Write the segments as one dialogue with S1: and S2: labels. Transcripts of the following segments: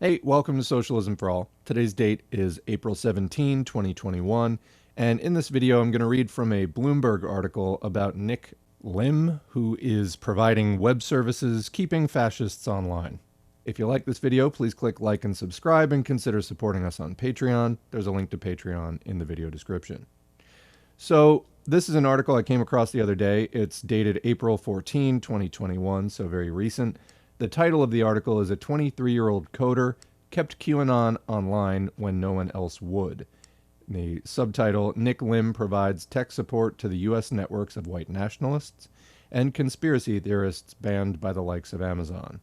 S1: Hey, welcome to Socialism for All. Today's date is April 17, 2021, and in this video I'm going to read from a Bloomberg article about Nick Lim, who is providing web services keeping fascists online. If you like this video, please click like and subscribe and consider supporting us on Patreon. There's a link to Patreon in the video description. So this is an article I came across the other day. It's dated April 14, 2021, so very recent. The title of the article is "A 23-year-old coder kept QAnon online when no one else would." The subtitle, "Nick Lim provides tech support to the U.S. networks of white nationalists and conspiracy theorists banned by the likes of Amazon."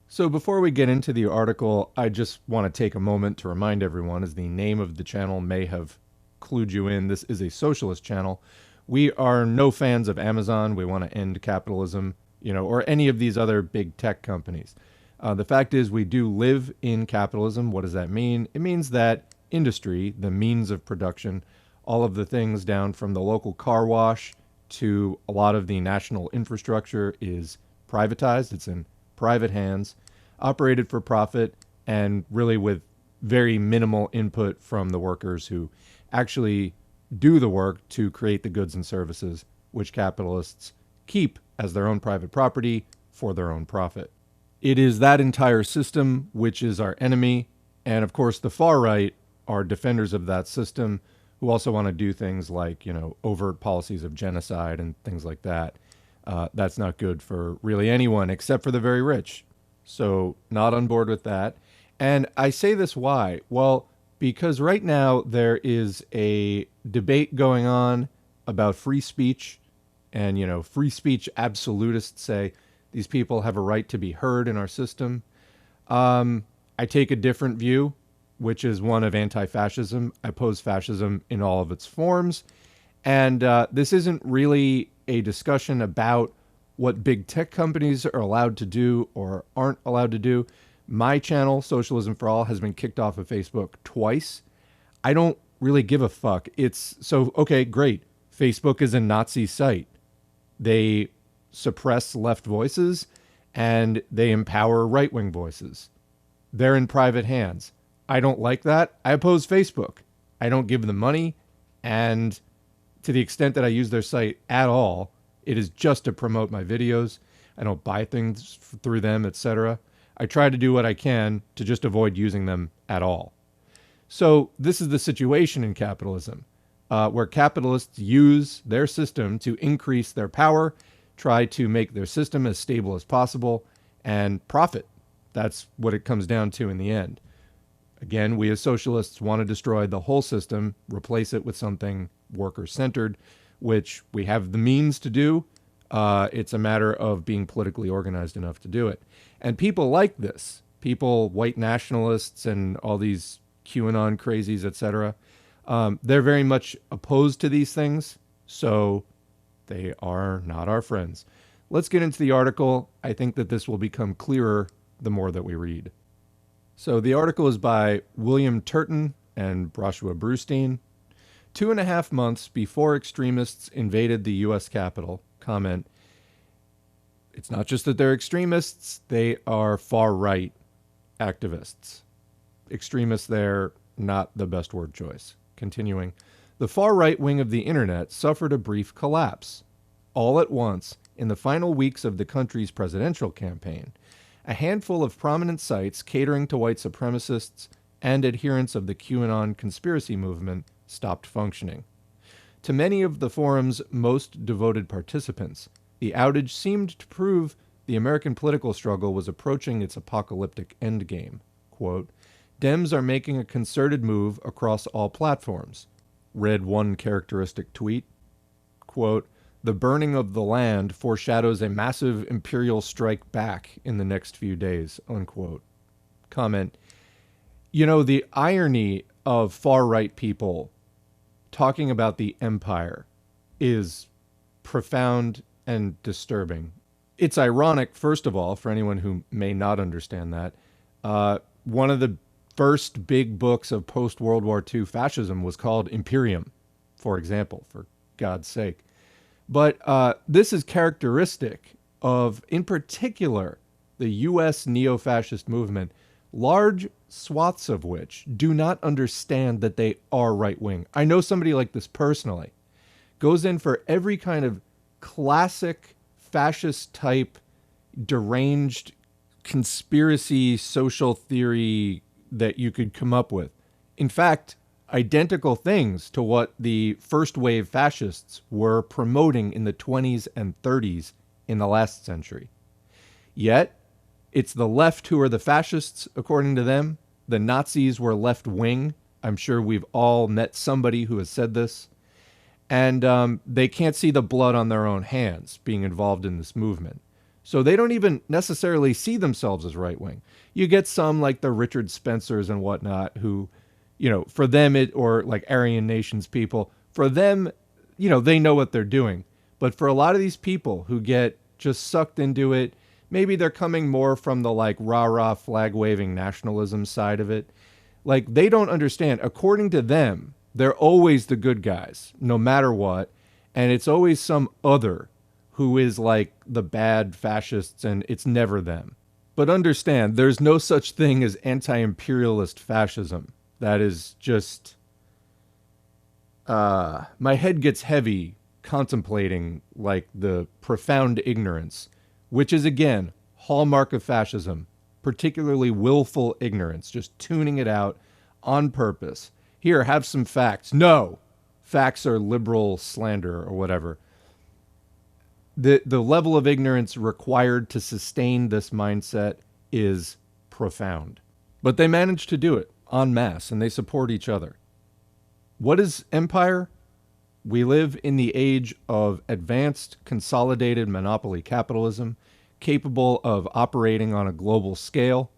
S1: So before we get into the article, I just want to take a moment to remind everyone, as the name of the channel may have clued you in, this is a socialist channel. We are no fans of Amazon. We want to end capitalism, or any of these other big tech companies. The fact is, we do live in capitalism. What does that mean? It means that industry, the means of production, all of the things down from the local car wash to a lot of the national infrastructure is privatized. It's in private hands, operated for profit, and really with very minimal input from the workers who actually do the work to create the goods and services which capitalists keep as their own private property for their own profit. It is that entire system which is our enemy, and of course the far right are defenders of that system who also want to do things like, overt policies of genocide and things like that. That's not good for really anyone except for the very rich. So not on board with that. And I say this why? Well, because right now there is a debate going on about free speech, and free speech absolutists say these people have a right to be heard in our system. I take a different view, which is one of anti-fascism. I oppose fascism in all of its forms. And this isn't really a discussion about what big tech companies are allowed to do or aren't allowed to do. My channel, Socialism for All, has been kicked off of Facebook twice. I don't really give a fuck. Okay, great. Facebook is a Nazi site. They suppress left voices and they empower right-wing voices. They're in private hands. I don't like that. I oppose Facebook. I don't give them money. And to the extent that I use their site at all, it is just to promote my videos. I don't buy things through them, etc. I try to do what I can to just avoid using them at all. So this is the situation in capitalism, where capitalists use their system to increase their power, try to make their system as stable as possible, and profit. That's what it comes down to in the end. Again, we as socialists want to destroy the whole system, replace it with something worker-centered, which we have the means to do. It's a matter of being politically organized enough to do it. And people like this, white nationalists and all these QAnon crazies, etc., they're very much opposed to these things, so they are not our friends. Let's get into the article. I think that this will become clearer the more that we read. So the article is by William Turton and Joshua Brustein. 2.5 months before extremists invaded the U.S. Capitol. Comment: it's not just that they're extremists, they are far-right activists. Extremists there, not the best word choice. Continuing, the far-right wing of the internet suffered a brief collapse. All at once, in the final weeks of the country's presidential campaign, a handful of prominent sites catering to white supremacists and adherents of the QAnon conspiracy movement stopped functioning. To many of the forum's most devoted participants, the outage seemed to prove the American political struggle was approaching its apocalyptic endgame. Quote, Dems are making a concerted move across all platforms, read one characteristic tweet. Quote, the burning of the land foreshadows a massive imperial strike back in the next few days, unquote. Comment, the irony of far-right people talking about the empire is profound and disturbing. It's ironic, first of all, for anyone who may not understand that. One of the first big books of post-World War II fascism was called Imperium, for example, for God's sake. But this is characteristic of, in particular, the U.S. neo-fascist movement large swaths of which do not understand that they are right-wing. I know somebody like this personally. Goes in for every kind of classic fascist type, deranged conspiracy social theory that you could come up with. In fact, identical things to what the first wave fascists were promoting in the 20s and 30s in the last century. Yet, it's the left who are the fascists, according to them. The Nazis were left-wing. I'm sure we've all met somebody who has said this. And they can't see the blood on their own hands being involved in this movement. So they don't even necessarily see themselves as right-wing. You get some like the Richard Spencers and whatnot who, you know, for them or like Aryan Nations people, for them, you know, they know what they're doing. But for a lot of these people who get just sucked into it, maybe they're coming more from the like rah-rah flag-waving nationalism side of it. Like they don't understand. According to them, they're always the good guys, no matter what. And it's always some other who is like the bad fascists, and it's never them. But understand, there's no such thing as anti-imperialist fascism. That is just... my head gets heavy contemplating like the profound ignorance, which is, again, hallmark of fascism, particularly willful ignorance, just tuning it out on purpose. Here, have some facts. No, facts are liberal slander or whatever. The level of ignorance required to sustain this mindset is profound. But they manage to do it en masse, and they support each other. What is empire? We live in the age of advanced, consolidated monopoly capitalism, capable of operating on a global scale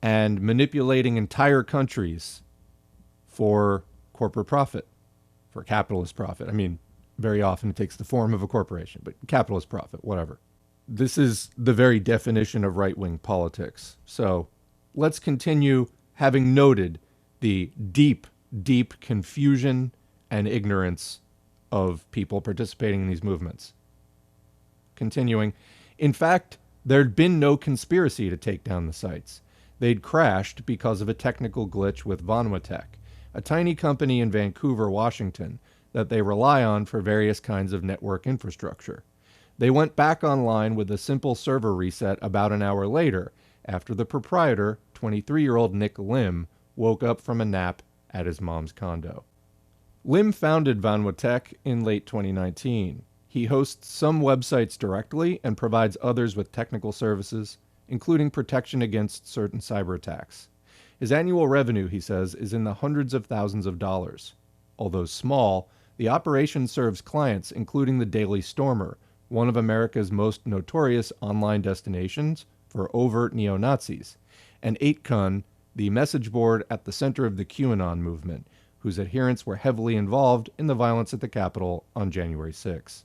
S1: and manipulating entire countries for corporate profit, for capitalist profit. I mean, very often it takes the form of a corporation, but capitalist profit, whatever. This is the very definition of right-wing politics. So let's continue, having noted the deep, deep confusion and ignorance of people participating in these movements. Continuing, in fact, there'd been no conspiracy to take down the sites. They'd crashed because of a technical glitch with VanwaTech, a tiny company in Vancouver, Washington, that they rely on for various kinds of network infrastructure. They went back online with a simple server reset about an hour later, after the proprietor, 23-year-old Nick Lim, woke up from a nap at his mom's condo. Lim founded VanwaTech in late 2019. He hosts some websites directly and provides others with technical services, including protection against certain cyber attacks. His annual revenue, he says, is in the hundreds of thousands of dollars. Although small, the operation serves clients including the Daily Stormer, one of America's most notorious online destinations for overt neo-Nazis, and 8kun, the message board at the center of the QAnon movement, whose adherents were heavily involved in the violence at the Capitol on January 6.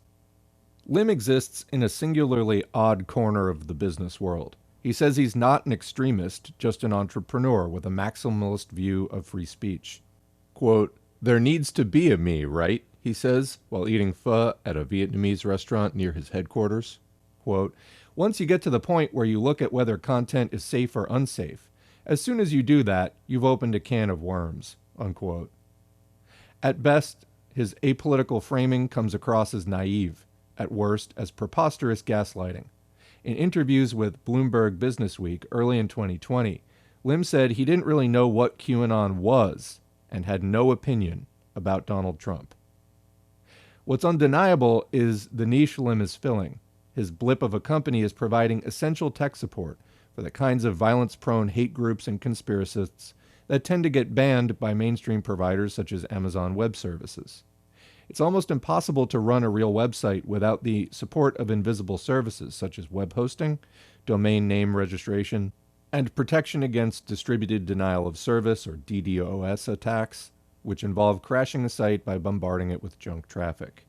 S1: Lim exists in a singularly odd corner of the business world. He says he's not an extremist, just an entrepreneur with a maximalist view of free speech. Quote, "There needs to be a me, right?" he says, while eating pho at a Vietnamese restaurant near his headquarters. Quote, "Once you get to the point where you look at whether content is safe or unsafe, as soon as you do that, you've opened a can of worms." Unquote. At best, his apolitical framing comes across as naive, at worst as preposterous gaslighting. In interviews with Bloomberg Businessweek early in 2020, Lim said he didn't really know what QAnon was and had no opinion about Donald Trump. What's undeniable is the niche Lim is filling. His blip of a company is providing essential tech support for the kinds of violence-prone hate groups and conspiracists that tend to get banned by mainstream providers such as Amazon Web Services. It's almost impossible to run a real website without the support of invisible services such as web hosting, domain name registration, and protection against distributed denial of service or DDoS attacks, which involve crashing a site by bombarding it with junk traffic.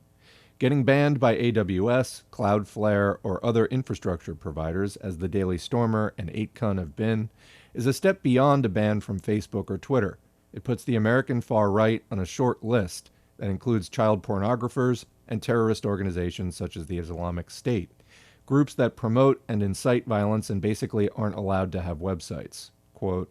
S1: Getting banned by AWS, Cloudflare, or other infrastructure providers, as the Daily Stormer and 8kun have been, is a step beyond a ban from Facebook or Twitter. It puts the American far right on a short list that includes child pornographers and terrorist organizations such as the Islamic State, groups that promote and incite violence and basically aren't allowed to have websites. Quote,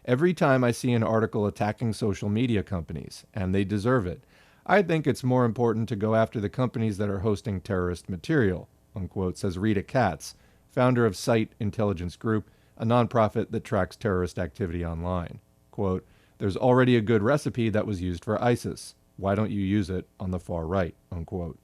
S1: Every time I see an article attacking social media companies, and they deserve it, I think it's more important to go after the companies that are hosting terrorist material, unquote, says Rita Katz, founder of Site Intelligence Group, a nonprofit that tracks terrorist activity online. Quote, there's already a good recipe that was used for ISIS. Why don't you use it on the far right, unquote.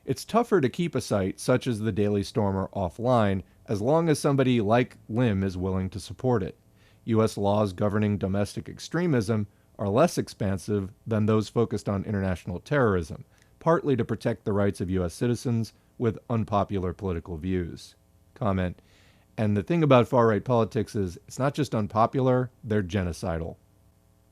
S1: It's tougher to keep a site such as the Daily Stormer offline as long as somebody like Lim is willing to support it. U.S. laws governing domestic extremism are less expansive than those focused on international terrorism, partly to protect the rights of U.S. citizens with unpopular political views. Comment, and the thing about far-right politics is it's not just unpopular, they're genocidal.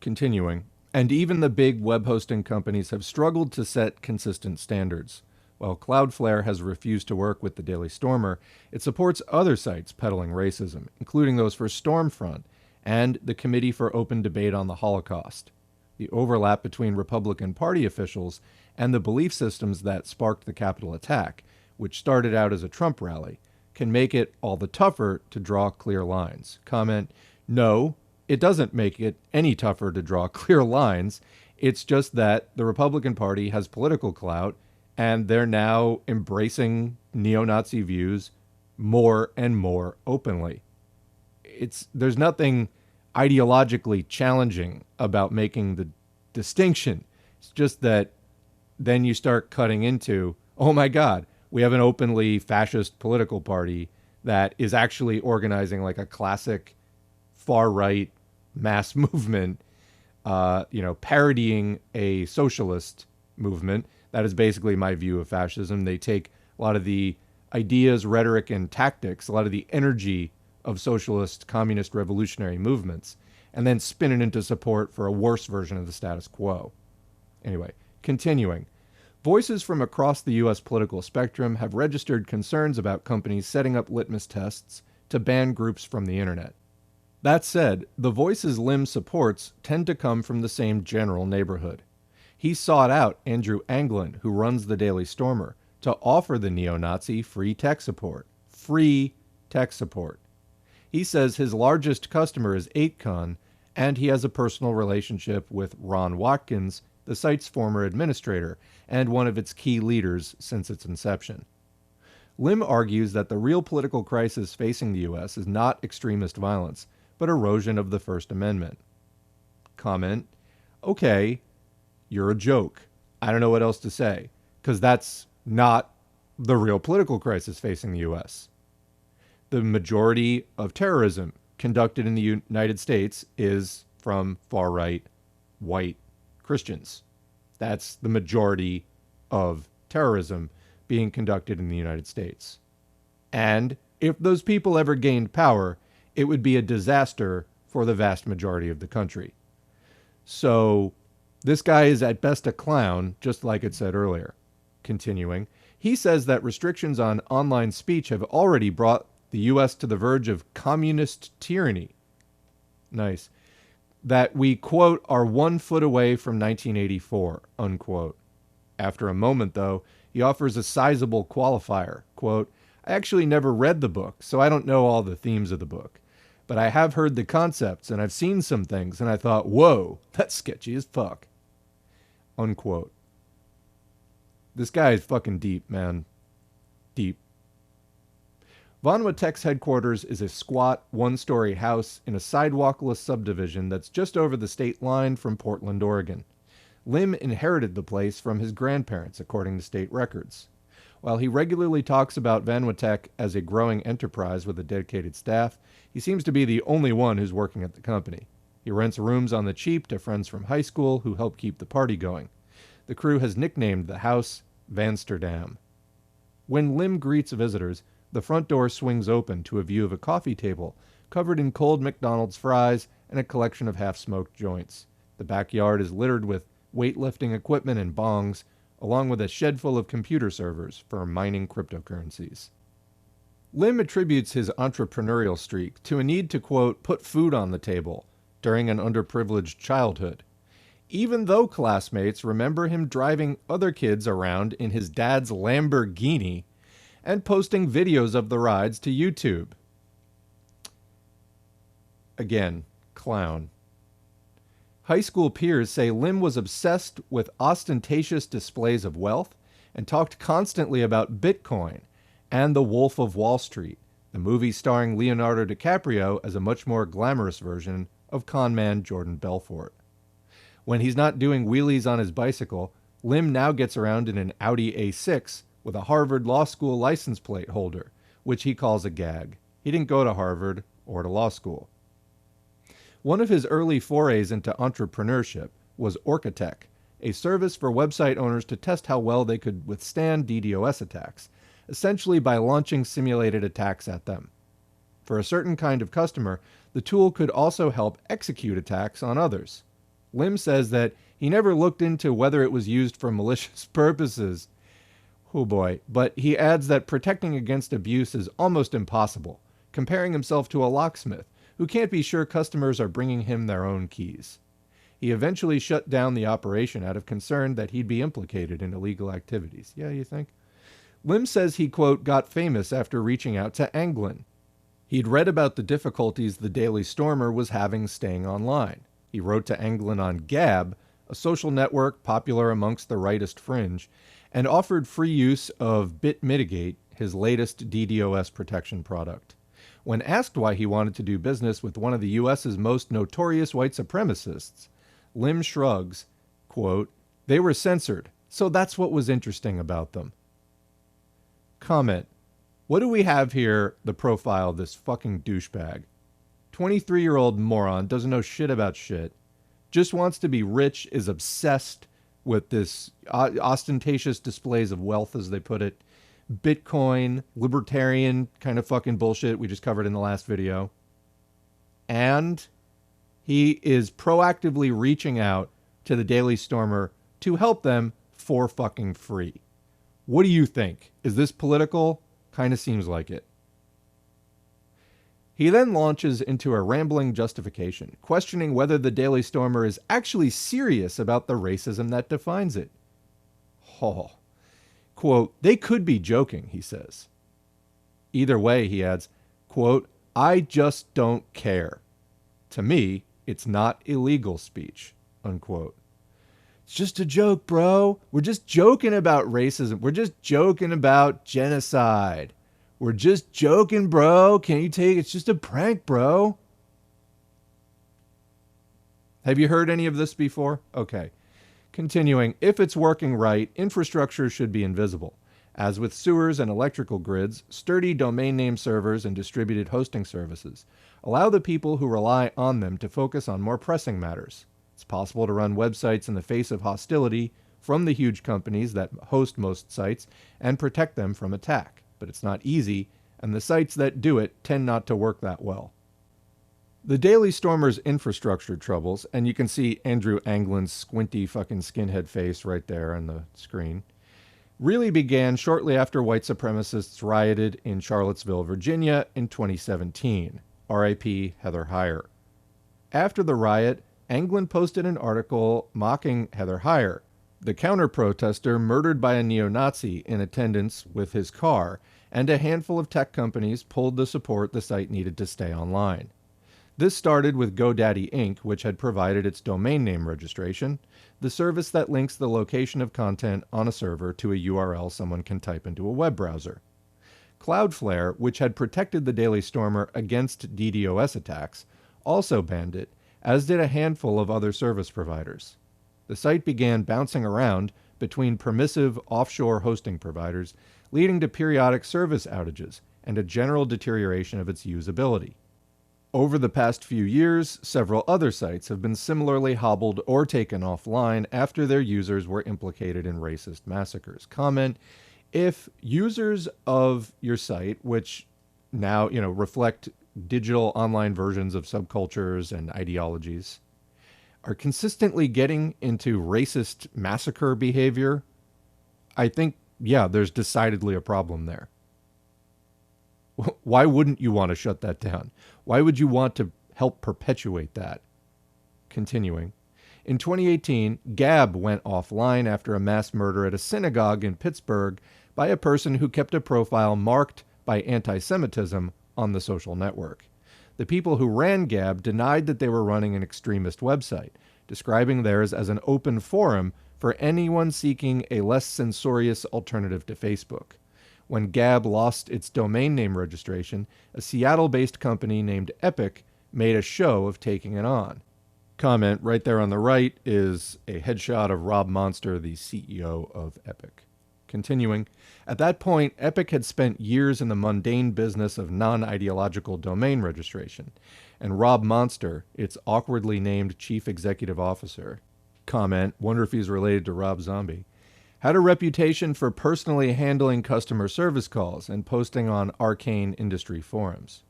S1: Continuing, and even the big web hosting companies have struggled to set consistent standards. While Cloudflare has refused to work with the Daily Stormer, it supports other sites peddling racism, including those for Stormfront and the Committee for Open Debate on the Holocaust. The overlap between Republican Party officials and the belief systems that sparked the Capitol attack, which started out as a Trump rally, can make it all the tougher to draw clear lines. Comment, no, it doesn't make it any tougher to draw clear lines. It's just that the Republican Party has political clout, and they're now embracing neo-Nazi views more and more openly. There's nothing ideologically challenging about making the distinction. It's just that then you start cutting into, oh my God, we have an openly fascist political party that is actually organizing like a classic far-right mass movement, parodying a socialist movement. That is basically my view of fascism. They take a lot of the ideas, rhetoric, and tactics, a lot of the energy of socialist, communist, revolutionary movements, and then spin it into support for a worse version of the status quo. Anyway, continuing. Voices from across the U.S. political spectrum have registered concerns about companies setting up litmus tests to ban groups from the internet. That said, the voices Lim supports tend to come from the same general neighborhood. He sought out Andrew Anglin, who runs the Daily Stormer, to offer the neo-Nazi free tech support. Free tech support. He says his largest customer is 8con, and he has a personal relationship with Ron Watkins, the site's former administrator, and one of its key leaders since its inception. Lim argues that the real political crisis facing the U.S. is not extremist violence, but erosion of the First Amendment. Comment, okay, you're a joke. I don't know what else to say, because that's not the real political crisis facing the U.S. The majority of terrorism conducted in the United States is from far-right white Christians. That's the majority of terrorism being conducted in the United States. And if those people ever gained power, it would be a disaster for the vast majority of the country. So this guy is at best a clown, just like it said earlier. Continuing, he says that restrictions on online speech have already brought the U.S. to the verge of communist tyranny. Nice. That we, quote, are 1 foot away from 1984, unquote. After a moment, though, he offers a sizable qualifier, quote, I actually never read the book, so I don't know all the themes of the book. But I have heard the concepts, and I've seen some things, and I thought, whoa, that's sketchy as fuck. Unquote. This guy is fucking deep, man. Deep. VanwaTech's headquarters is a squat, one-story house in a sidewalkless subdivision that's just over the state line from Portland, Oregon. Lim inherited the place from his grandparents, according to state records. While he regularly talks about VanwaTech as a growing enterprise with a dedicated staff, he seems to be the only one who's working at the company. He rents rooms on the cheap to friends from high school who help keep the party going. The crew has nicknamed the house Vansterdam. When Lim greets visitors, the front door swings open to a view of a coffee table covered in cold McDonald's fries and a collection of half-smoked joints. The backyard is littered with weightlifting equipment and bongs, along with a shed full of computer servers for mining cryptocurrencies. Lim attributes his entrepreneurial streak to a need to, quote, put food on the table during an underprivileged childhood, even though classmates remember him driving other kids around in his dad's Lamborghini and posting videos of the rides to YouTube. Again, clown. High school peers say Lim was obsessed with ostentatious displays of wealth and talked constantly about Bitcoin and The Wolf of Wall Street, the movie starring Leonardo DiCaprio as a much more glamorous version of conman Jordan Belfort. When he's not doing wheelies on his bicycle, Lim now gets around in an Audi A6 with a Harvard Law School license plate holder, which he calls a gag. He didn't go to Harvard or to law school. One of his early forays into entrepreneurship was Orcatech, a service for website owners to test how well they could withstand DDoS attacks, essentially by launching simulated attacks at them. For a certain kind of customer, the tool could also help execute attacks on others. Lim says that he never looked into whether it was used for malicious purposes. Oh boy, but he adds that protecting against abuse is almost impossible, comparing himself to a locksmith who can't be sure customers are bringing him their own keys. He eventually shut down the operation out of concern that he'd be implicated in illegal activities. Yeah, you think? Lim says he, quote, got famous after reaching out to Anglin. He'd read about the difficulties the Daily Stormer was having staying online. He wrote to Anglin on Gab, a social network popular amongst the rightist fringe, and offered free use of BitMitigate, his latest DDoS protection product. When asked why he wanted to do business with one of the U.S.'s most notorious white supremacists, Lim shrugs, quote, they were censored, so that's what was interesting about them. Comment. What do we have here, the profile of this fucking douchebag? 23-year-old moron, doesn't know shit about shit, just wants to be rich, is obsessed with this ostentatious displays of wealth, as they put it, Bitcoin, libertarian kind of fucking bullshit we just covered in the last video. And he is proactively reaching out to the Daily Stormer to help them for fucking free. What do you think? Is this political? Kind of seems like it. He then launches into a rambling justification, questioning whether the Daily Stormer is actually serious about the racism that defines it. Oh. Quote, they could be joking, he says. Either way, he adds, quote, I just don't care. To me, it's not illegal speech, unquote. It's just a joke, bro. We're just joking about racism. We're just joking about genocide. We're just joking, bro. Can you take it? It's just a prank, bro. Have you heard any of this before? Okay. Continuing, if it's working right, infrastructure should be invisible. As with sewers and electrical grids, sturdy domain name servers and distributed hosting services allow the people who rely on them to focus on more pressing matters. It's possible to run websites in the face of hostility from the huge companies that host most sites and protect them from attack. But it's not easy, and the sites that do it tend not to work that well. The Daily Stormer's infrastructure troubles, and you can see Andrew Anglin's squinty fucking skinhead face right there on the screen, really began shortly after white supremacists rioted in Charlottesville, Virginia in 2017. R.I.P. Heather Heyer. After the riot, Anglin posted an article mocking Heather Heyer, the counter-protester murdered by a neo-Nazi in attendance with his car, and a handful of tech companies pulled the support the site needed to stay online. This started with GoDaddy Inc., which had provided its domain name registration, the service that links the location of content on a server to a URL someone can type into a web browser. Cloudflare, which had protected the Daily Stormer against DDoS attacks, also banned it, as did a handful of other service providers. The site began bouncing around between permissive offshore hosting providers, leading to periodic service outages and a general deterioration of its usability. Over the past few years, several other sites have been similarly hobbled or taken offline after their users were implicated in racist massacres. Comment, if users of your site, which now, reflect digital online versions of subcultures and ideologies, are consistently getting into racist massacre behavior, I think, there's decidedly a problem there. Why wouldn't you want to shut that down? Why would you want to help perpetuate that? Continuing. In 2018, Gab went offline after a mass murder at a synagogue in Pittsburgh by a person who kept a profile marked by anti-Semitism on the social network. The people who ran Gab denied that they were running an extremist website, describing theirs as an open forum for anyone seeking a less censorious alternative to Facebook. When Gab lost its domain name registration, a Seattle-based company named Epic made a show of taking it on. Comment right there on the right is a headshot of Rob Monster, the CEO of Epic. Continuing, at that point, Epic had spent years in the mundane business of non-ideological domain registration, and Rob Monster, its awkwardly named chief executive officer, comment, wonder if he's related to Rob Zombie, had a reputation for personally handling customer service calls and posting on arcane industry forums.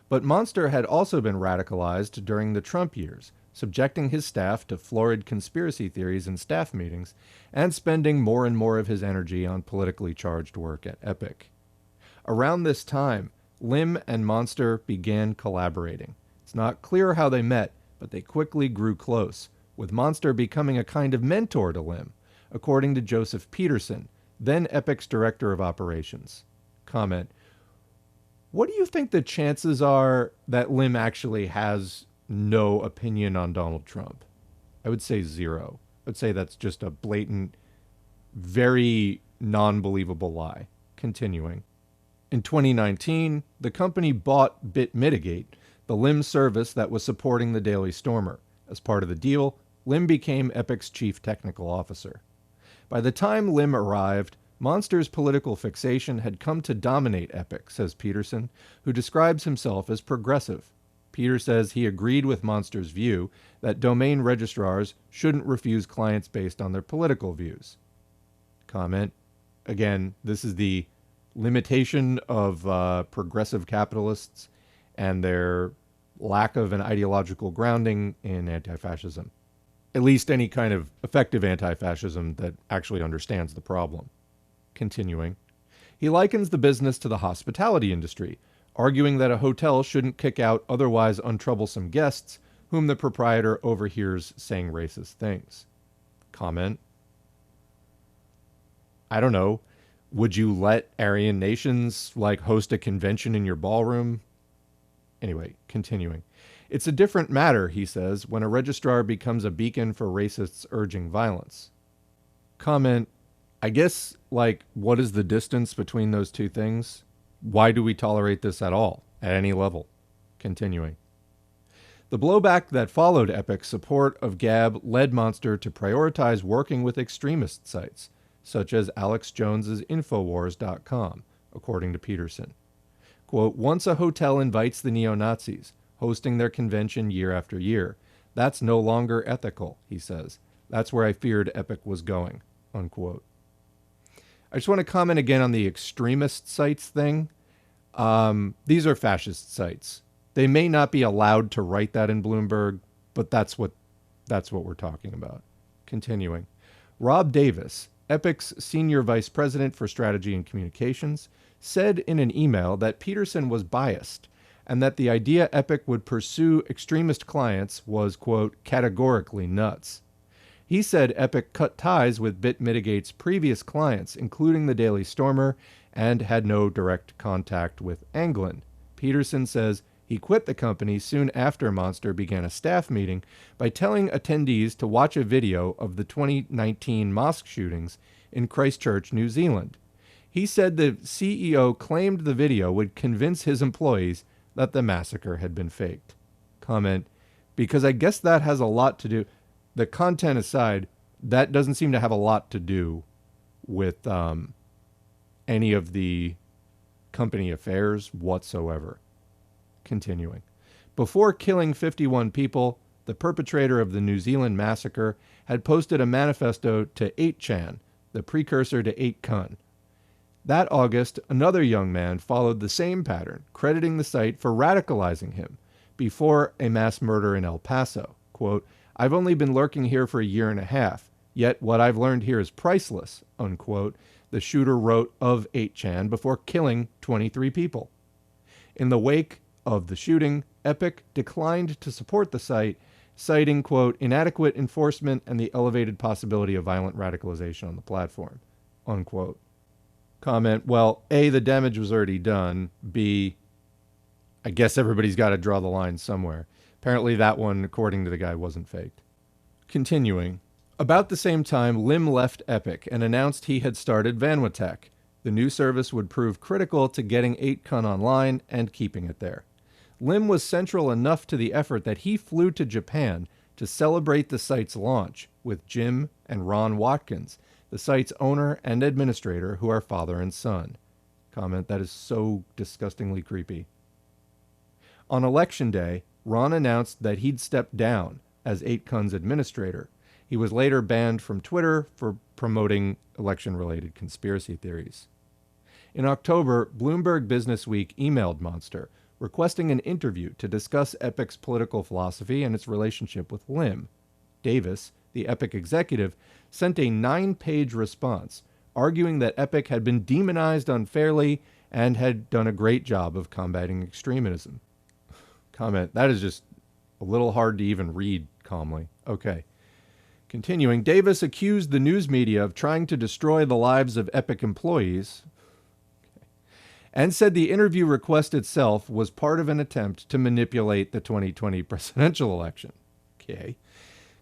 S1: But Monster had also been radicalized during the Trump years, subjecting his staff to florid conspiracy theories in staff meetings and spending more and more of his energy on politically charged work at Epic. Around this time, Lim and Monster began collaborating. It's not clear how they met, but they quickly grew close, with Monster becoming a kind of mentor to Lim, according to Joseph Peterson, then Epic's director of operations. Comment, what do you think the chances are that Lim actually has no opinion on Donald Trump? I would say 0. I would say that's just a blatant, very non-believable lie. Continuing. In 2019, the company bought BitMitigate, the Lim service that was supporting the Daily Stormer. As part of the deal, Lim became Epic's chief technical officer. By the time Lim arrived, Monster's political fixation had come to dominate Epic, says Peterson, who describes himself as progressive. Peter says he agreed with Monster's view that domain registrars shouldn't refuse clients based on their political views. Comment, again, this is the limitation of progressive capitalists and their lack of an ideological grounding in anti-fascism. At least any kind of effective anti-fascism that actually understands the problem. Continuing, he likens the business to the hospitality industry, arguing that a hotel shouldn't kick out otherwise untroublesome guests whom the proprietor overhears saying racist things. Comment, I don't know, would you let Aryan nations host a convention in your ballroom? Anyway, continuing. It's a different matter, he says, when a registrar becomes a beacon for racists urging violence. Comment, I guess, what is the distance between those two things? Why do we tolerate this at all, at any level? Continuing. The blowback that followed Epic's support of Gab led Monster to prioritize working with extremist sites, such as Alex Jones's Infowars.com, according to Peterson. Quote, once a hotel invites the neo-Nazis, hosting their convention year after year, that's no longer ethical, he says. That's where I feared Epic was going, unquote. I just want to comment again on the extremist sites thing. These are fascist sites. They may not be allowed to write that in Bloomberg, but that's what we're talking about. Continuing. Rob Davis, Epic's senior vice president for strategy and communications, said in an email that Peterson was biased and that the idea Epic would pursue extremist clients was, quote, categorically nuts. He said Epic cut ties with BitMitigate's previous clients, including the Daily Stormer, and had no direct contact with Anglin. Peterson says he quit the company soon after Monster began a staff meeting by telling attendees to watch a video of the 2019 mosque shootings in Christchurch, New Zealand. He said the CEO claimed the video would convince his employees that the massacre had been faked. Comment, because I guess that has a lot to do, the content aside, that doesn't seem to have a lot to do with any of the company affairs whatsoever. Continuing. Before killing 51 people, the perpetrator of the New Zealand massacre had posted a manifesto to 8chan, the precursor to 8kun. That August, another young man followed the same pattern, crediting the site for radicalizing him before a mass murder in El Paso. Quote, I've only been lurking here for a year and a half, yet what I've learned here is priceless, unquote, the shooter wrote of 8chan before killing 23 people. In the wake of the shooting, Epic declined to support the site, citing, quote, inadequate enforcement and the elevated possibility of violent radicalization on the platform, unquote. Comment, well, A, the damage was already done. B, I guess everybody's got to draw the line somewhere. Apparently that one, according to the guy, wasn't faked. Continuing. About the same time, Lim left Epic and announced he had started VanwaTech. The new service would prove critical to getting 8kun online and keeping it there. Lim was central enough to the effort that he flew to Japan to celebrate the site's launch with Jim and Ron Watkins, the site's owner and administrator, who are father and son. Comment, that is so disgustingly creepy. On election day, Ron announced that he'd stepped down as 8kun's administrator. He was later banned from Twitter for promoting election-related conspiracy theories. In October, Bloomberg Businessweek emailed Monster, requesting an interview to discuss Epic's political philosophy and its relationship with Lim. Davis, the Epic executive, sent a 9-page response, arguing that Epic had been demonized unfairly and had done a great job of combating extremism. Comment, that is just a little hard to even read calmly. Okay. Continuing, Davis accused the news media of trying to destroy the lives of Epic employees and said the interview request itself was part of an attempt to manipulate the 2020 presidential election. Okay.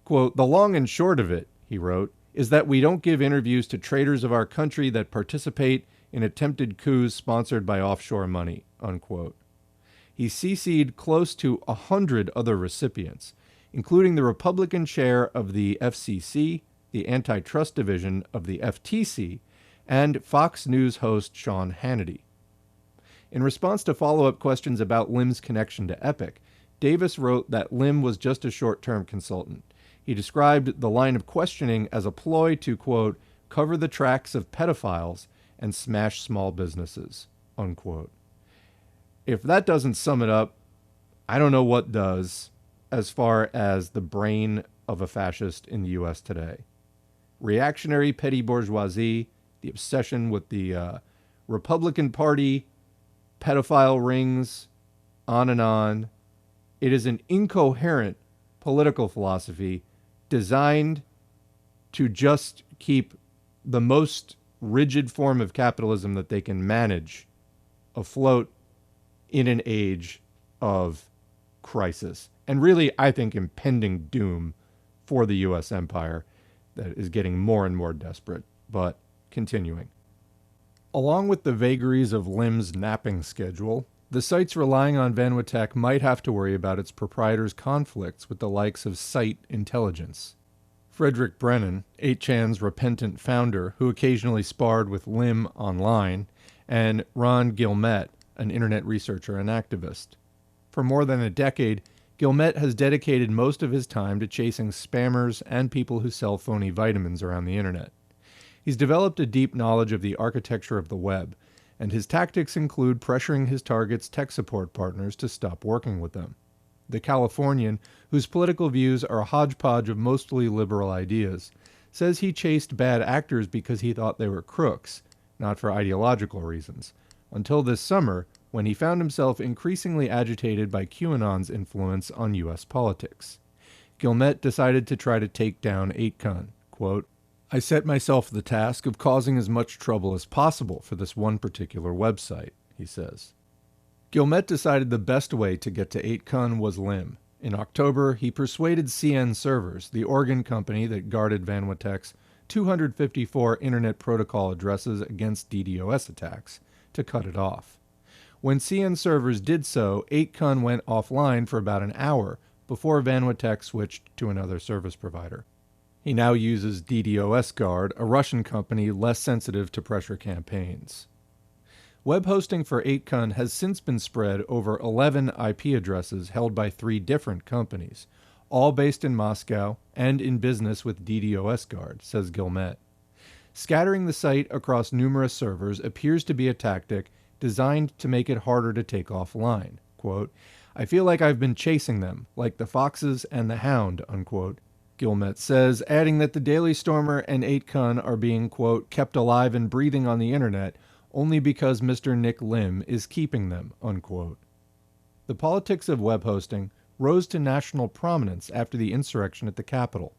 S1: Quote, "The long and short of it," he wrote, "is that we don't give interviews to traitors of our country that participate in attempted coups sponsored by offshore money," unquote. He CC'd close to 100 other recipients, including the Republican chair of the FCC, the antitrust division of the FTC, and Fox News host Sean Hannity. In response to follow-up questions about Lim's connection to Epic, Davis wrote that Lim was just a short-term consultant. He described the line of questioning as a ploy to, quote, "cover the tracks of pedophiles and smash small businesses," unquote. If that doesn't sum it up, I don't know what does as far as the brain of a fascist in the U.S. today. Reactionary petty bourgeoisie, the obsession with the Republican Party, pedophile rings, on and on. It is an incoherent political philosophy designed to just keep the most rigid form of capitalism that they can manage afloat in an age of crisis. And really, I think, impending doom for the U.S. empire that is getting more and more desperate. But continuing. Along with the vagaries of Lim's napping schedule, the sites relying on VanwaTech might have to worry about its proprietor's conflicts with the likes of Site Intelligence. Frederick Brennan, 8chan's repentant founder who occasionally sparred with Lim online, and Ron Guillemette, an internet researcher and activist. For more than a decade, Guillemette has dedicated most of his time to chasing spammers and people who sell phony vitamins around the internet. He's developed a deep knowledge of the architecture of the web, and his tactics include pressuring his target's tech support partners to stop working with them. The Californian, whose political views are a hodgepodge of mostly liberal ideas, says he chased bad actors because he thought they were crooks, not for ideological reasons, until this summer, when he found himself increasingly agitated by QAnon's influence on U.S. politics. Guillemette decided to try to take down 8kun. Quote, "I set myself the task of causing as much trouble as possible for this one particular website," he says. Guillemette decided the best way to get to 8kun was Lim. In October, he persuaded CN Servers, the Oregon company that guarded VanwaTech's 254 Internet Protocol addresses against DDoS attacks, to cut it off. When CN Servers did so, 8kun went offline for about an hour before VanwaTech switched to another service provider. He now uses DDoS Guard, a Russian company less sensitive to pressure campaigns. Web hosting for 8kun has since been spread over 11 IP addresses held by 3 different companies, all based in Moscow and in business with DDoS Guard, says Guillemette. Scattering the site across numerous servers appears to be a tactic designed to make it harder to take offline. Quote, "I feel like I've been chasing them, like the foxes and the hound," unquote, Guillemette says, adding that the Daily Stormer and 8kun are being, quote, "kept alive and breathing on the internet only because Mr. Nick Lim is keeping them," unquote. The politics of web hosting rose to national prominence after the insurrection at the Capitol.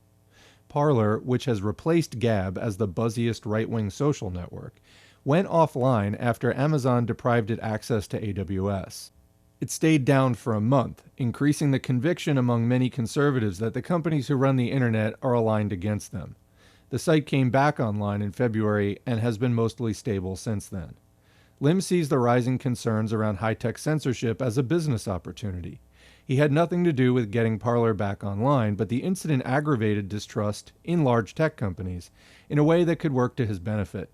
S1: Parler, which has replaced Gab as the buzziest right-wing social network, went offline after Amazon deprived it access to AWS. It stayed down for a month, increasing the conviction among many conservatives that the companies who run the internet are aligned against them. The site came back online in February and has been mostly stable since then. Lim sees the rising concerns around high-tech censorship as a business opportunity. He had nothing to do with getting Parler back online, but the incident aggravated distrust in large tech companies in a way that could work to his benefit.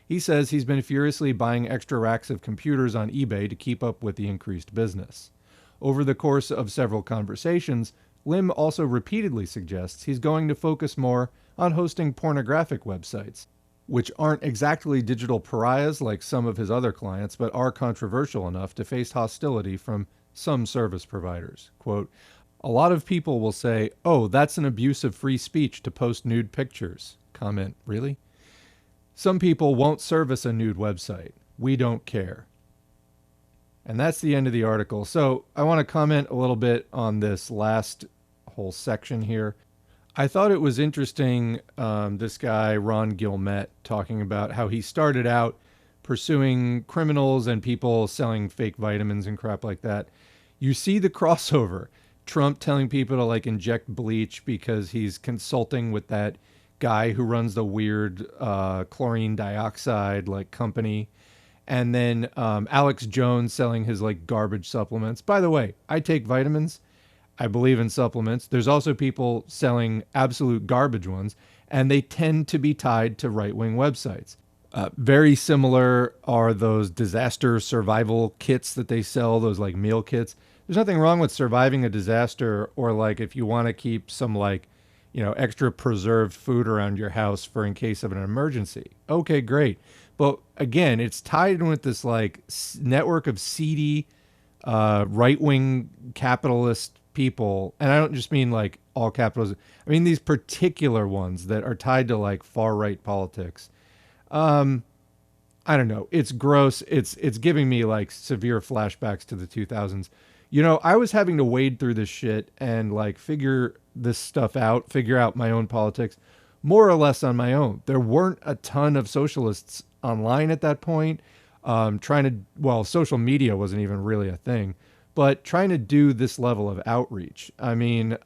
S1: He says he's been furiously buying extra racks of computers on eBay to keep up with the increased business. Over the course of several conversations, Lim also repeatedly suggests he's going to focus more on hosting pornographic websites, which aren't exactly digital pariahs like some of his other clients, but are controversial enough to face hostility from some service providers. Quote, "A lot of people will say, oh, that's an abuse of free speech to post nude pictures." Comment, really? "Some people won't service a nude website. We don't care." And that's the end of the article. So I want to comment a little bit on this last whole section here. I thought it was interesting, this guy, Ron Gilmet, talking about how he started out pursuing criminals and people selling fake vitamins and crap like that. You see the crossover. Trump telling people to like inject bleach because he's consulting with that guy who runs the weird chlorine dioxide like company. And then Alex Jones selling his like garbage supplements. By the way, I take vitamins. I believe in supplements. There's also people selling absolute garbage ones, and they tend to be tied to right-wing websites. Very similar are those disaster survival kits that they sell, those like meal kits. There's nothing wrong with surviving a disaster, or like if you want to keep some like, you know, extra preserved food around your house for in case of an emergency. Okay, great. But again, it's tied in with this like network of seedy right-wing capitalist people, and I don't just mean like all capitalism. I mean these particular ones that are tied to like far-right politics. I don't know. It's gross. It's giving me like severe flashbacks to the 2000s. You know, I was having to wade through this shit and like figure this stuff out, figure out my own politics, more or less on my own. There weren't a ton of socialists online at that point. Social media wasn't even really a thing, but trying to do this level of outreach. I mean,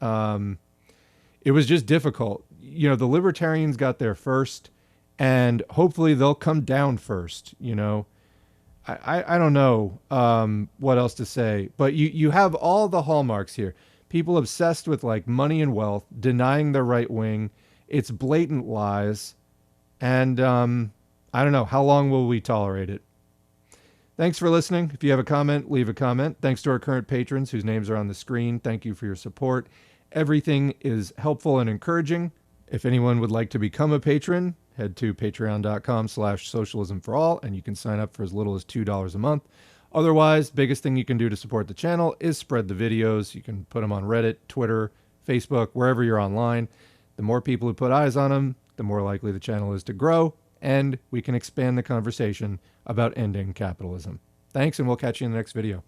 S1: it was just difficult. You know, the libertarians got there first, and hopefully they'll come down first, you know. I don't know what else to say, but you have all the hallmarks here. People obsessed with like money and wealth, denying the right wing. It's blatant lies. And I don't know. How long will we tolerate it? Thanks for listening. If you have a comment, leave a comment. Thanks to our current patrons whose names are on the screen. Thank you for your support. Everything is helpful and encouraging. If anyone would like to become a patron, head to patreon.com/socialismforall, and you can sign up for as little as $2 a month. Otherwise, biggest thing you can do to support the channel is spread the videos. You can put them on Reddit, Twitter, Facebook, wherever you're online. The more people who put eyes on them, the more likely the channel is to grow, and we can expand the conversation about ending capitalism. Thanks, and we'll catch you in the next video.